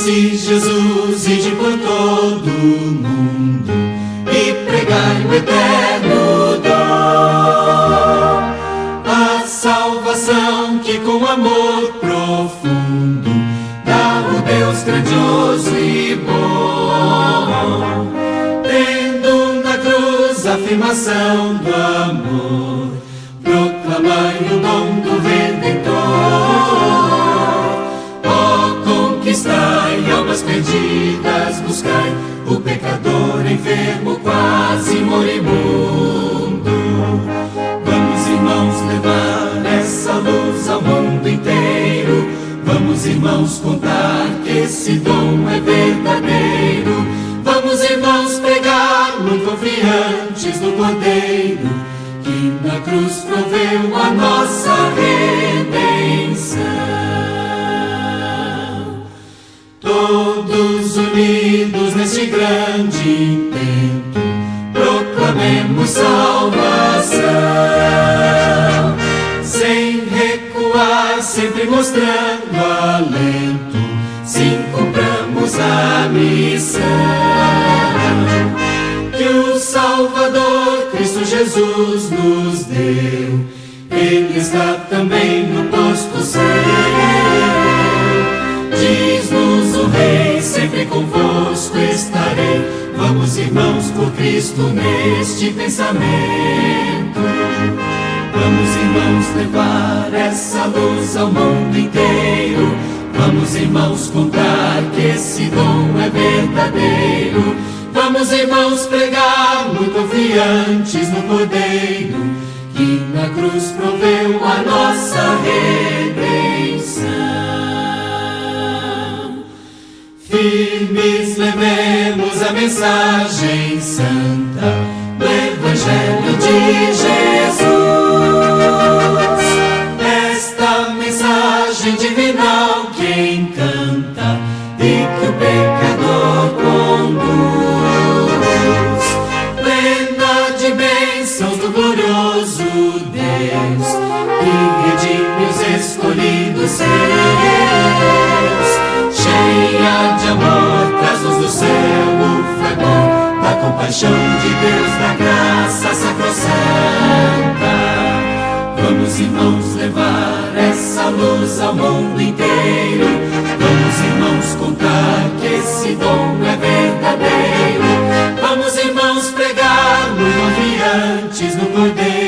Disse Jesus: ide por todo o mundo e pregai o eterno dom, a salvação que com amor profundo dá o Deus grandioso e bom. Tendo na cruz a afirmação do amor, proclamai o dom do Redentor. Ó, conquistai almas perdidas, buscai o pecador enfermo, quase moribundo. Vamos, irmãos, levar essa luz ao mundo inteiro. Vamos, irmãos, contar que esse dom é verdadeiro. Vamos, irmãos, pregar muito confiantes no Cordeiro, que na cruz proveu a nossa redenção. Todos unidos neste grande intento, proclamemos salvação, sem recuar, sempre mostrando alento, sim, cumpramos a missão que o Salvador Cristo Jesus nos deu. Ele está também no posto céu. Diz-nos o Rei: sempre convosco estarei. Vamos, irmãos, por Cristo neste pensamento. Vamos, irmãos, levar essa luz ao mundo inteiro. Vamos, irmãos, contar que esse dom é verdadeiro. Vamos, irmãos, pregar muito confiantes no Cordeiro, que na cruz proveu a nossa redenção. Firmes levemos a mensagem santa do Evangelho de Jesus, esta mensagem divinal que encanta e que o pecador conduz, plena de bênçãos do glorioso Deus, que redime os escolhidos seus. Cheia de amor, traz-nos do céu o fragor da compaixão de Deus, da graça sacrossanta. Vamos, irmãos, levar essa luz ao mundo inteiro. Vamos, irmãos, contar que esse dom é verdadeiro. Vamos, irmãos, pregar muito confiantes no Cordeiro,